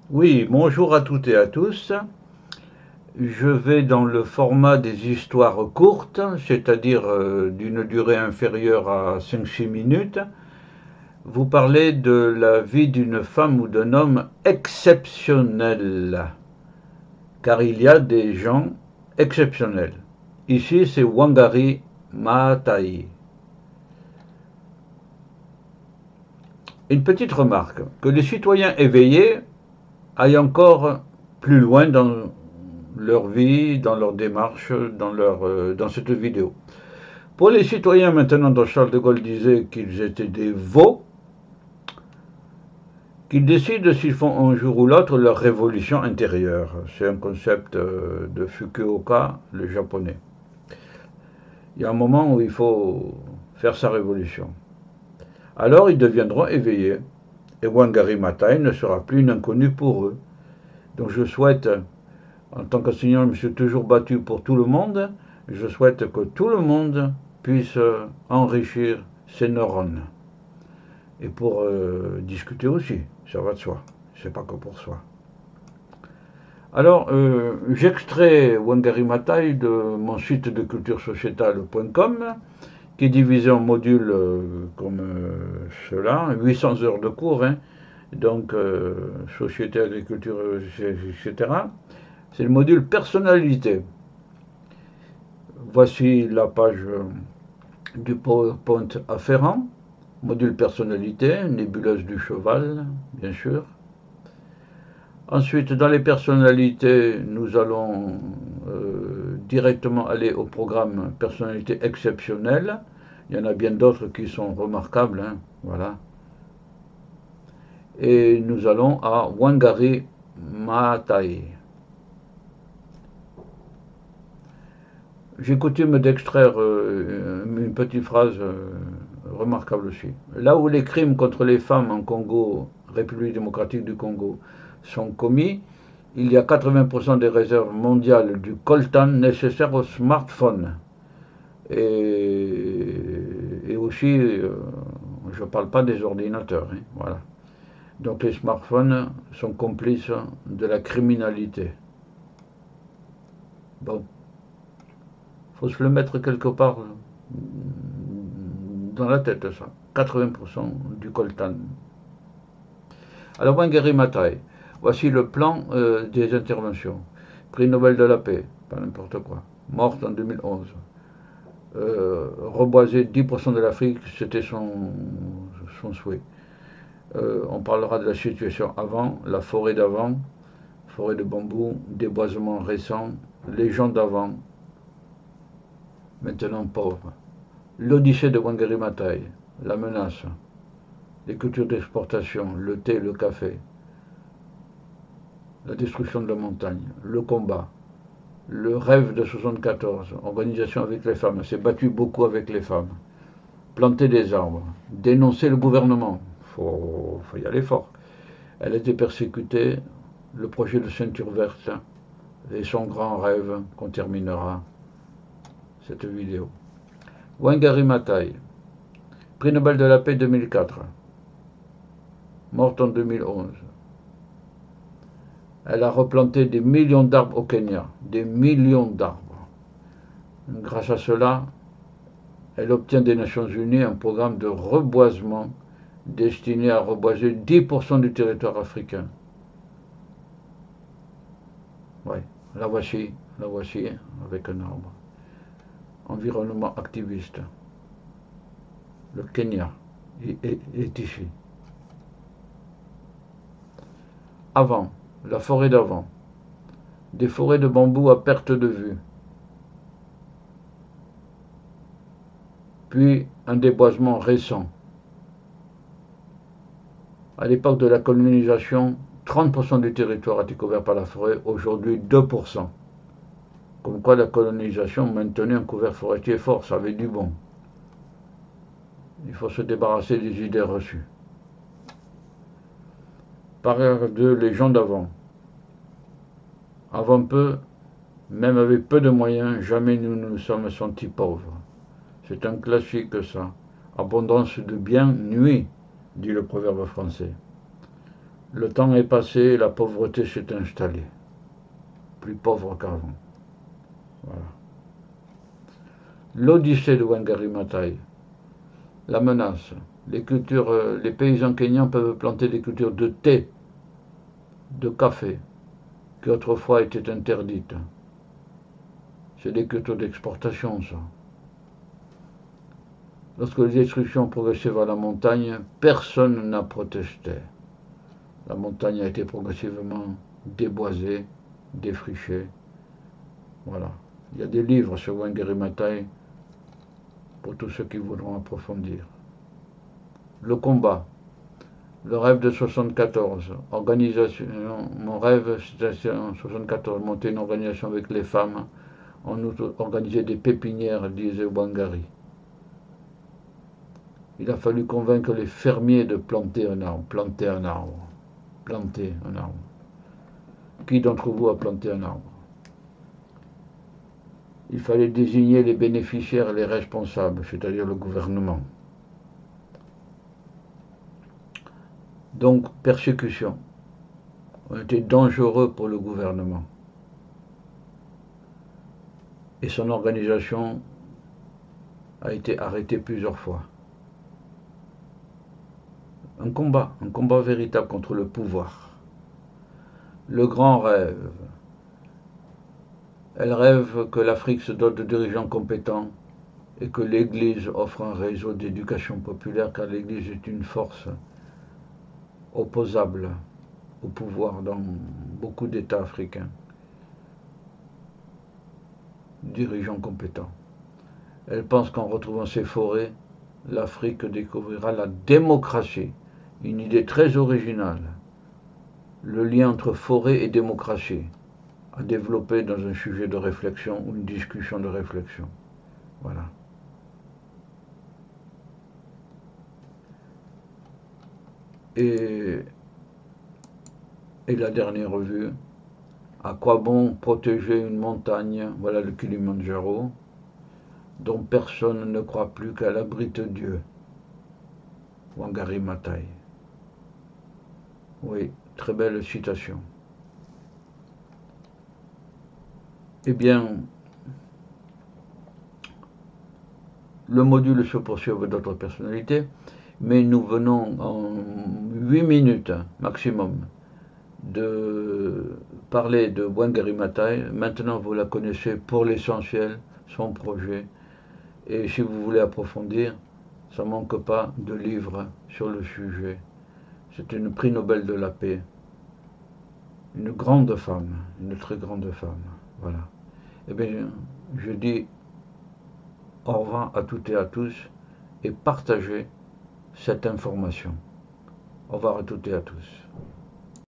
Oui, bonjour à toutes et à tous. Je vais dans le format des histoires courtes, c'est-à-dire d'une durée inférieure à 5-6 minutes, vous parler de la vie d'une femme ou d'un homme exceptionnel, car il y a des gens exceptionnels. Ici, c'est Wangari Maathai. Une petite remarque, que les citoyens éveillés aillent encore plus loin dans leur vie, dans leur démarche, dans cette vidéo. Pour les citoyens maintenant dont Charles de Gaulle disait qu'ils étaient des veaux, qu'ils décident s'ils font un jour ou l'autre leur révolution intérieure. C'est un concept de Fukuoka, le japonais. Il y a un moment où il faut faire sa révolution. Alors ils deviendront éveillés. Et Wangari Maathai ne sera plus une inconnue pour eux. Donc je souhaite, en tant qu'enseignant, je me suis toujours battu pour tout le monde. Je souhaite que tout le monde puisse enrichir ses neurones. Et pour discuter aussi, ça va de soi. C'est pas que pour soi. Alors, j'extrais Wangari Maathai de mon site de culturesociétale.com, qui est divisé en modules comme cela, 800 heures de cours, hein, donc société, agriculture, etc. C'est le module personnalité. Voici la page du PowerPoint afférent. Module personnalité, nébuleuse du cheval, bien sûr. Ensuite, dans les personnalités, nous allons directement aller au programme personnalité exceptionnelle. Il y en a bien d'autres qui sont remarquables, hein, voilà. Et nous allons à Wangari Maathai. J'ai coutume d'extraire une petite phrase remarquable aussi. Là où les crimes contre les femmes en Congo, République démocratique du Congo, sont commis, il y a 80% des réserves mondiales du coltan nécessaires au smartphone. Et aussi, je ne parle pas des ordinateurs. Hein, voilà. Donc les smartphones sont complices de la criminalité. Bon, il faut se le mettre quelque part dans la tête, ça. 80% du coltan. Alors, Wangari Maathai, voici le plan des interventions. Prix Nobel de la paix, pas n'importe quoi. Morte en 2011. Reboiser 10% de l'Afrique, c'était son souhait. On parlera de la situation avant, la forêt d'avant, forêt de bambou, déboisement récent, les gens d'avant, maintenant pauvres. L'Odyssée de Wangari Maathai, la menace, les cultures d'exportation, le thé, le café, la destruction de la montagne, le combat, le rêve de 74, organisation avec les femmes, elle s'est battue beaucoup avec les femmes, planter des arbres, dénoncer le gouvernement, faut y aller fort. Elle a été persécutée, le projet de ceinture verte et son grand rêve qu'on terminera cette vidéo. Wangari Maathai, prix Nobel de la paix 2004, morte en 2011. Elle a replanté des millions d'arbres au Kenya, des millions d'arbres. Grâce à cela, elle obtient des Nations Unies un programme de reboisement destiné à reboiser 10% du territoire africain. Oui, la voici avec un arbre. Environnement activiste. Le Kenya est ici. Avant, la forêt d'avant. Des forêts de bambou à perte de vue. Puis un déboisement récent. À l'époque de la colonisation, 30% du territoire a été couvert par la forêt, aujourd'hui 2%. Comme quoi la colonisation maintenait un couvert forestier fort, ça avait du bon. Il faut se débarrasser des idées reçues. Paragraphe 2, les gens d'avant. Avant peu, même avec peu de moyens, jamais nous nous sommes sentis pauvres. C'est un classique ça. Abondance de biens nuit, dit le proverbe français. Le temps est passé et la pauvreté s'est installée. Plus pauvre qu'avant. Voilà. L'Odyssée de Wangari Maathai. La menace. Les paysans kenyans peuvent planter des cultures de thé, de café, qui autrefois étaient interdites. C'est des cultures d'exportation, ça. Lorsque les destructions progressaient vers la montagne, personne n'a protesté. La montagne a été progressivement déboisée, défrichée. Voilà. Il y a des livres sur Wangari Maathai pour tous ceux qui voudront approfondir. Le combat. Le rêve de 74. Organisation. Mon rêve, c'était en 74, monter une organisation avec les femmes. On organisait des pépinières, disait Wangari. Il a fallu convaincre les fermiers de planter un arbre. Planter un arbre. Planter un arbre. Qui d'entre vous a planté un arbre? Il fallait désigner les bénéficiaires et les responsables, c'est-à-dire le gouvernement. Donc, persécution. On était dangereux pour le gouvernement. Et son organisation a été arrêtée plusieurs fois. Un combat véritable contre le pouvoir. Le grand rêve. Elle rêve que l'Afrique se dote de dirigeants compétents et que l'Église offre un réseau d'éducation populaire, car l'Église est une force opposable au pouvoir dans beaucoup d'États africains. Dirigeants compétents. Elle pense qu'en retrouvant ses forêts, l'Afrique découvrira la démocratie, une idée très originale. Le lien entre forêt et démocratie, à développer dans un sujet de réflexion ou une discussion de réflexion. Voilà. Et la dernière revue, à quoi bon protéger une montagne, voilà le Kilimandjaro, dont personne ne croit plus qu'elle abrite Dieu. Wangari Maathai. Oui, très belle citation. Eh bien, le module se poursuit avec d'autres personnalités, mais nous venons en 8 minutes maximum de parler de Wangari Maathai. Maintenant, vous la connaissez pour l'essentiel, son projet. Et si vous voulez approfondir, ça ne manque pas de livres sur le sujet. C'est une prix Nobel de la paix. Une grande femme, une très grande femme. Voilà. Eh bien, je dis au revoir à toutes et à tous et partagez cette information. Au revoir à toutes et à tous.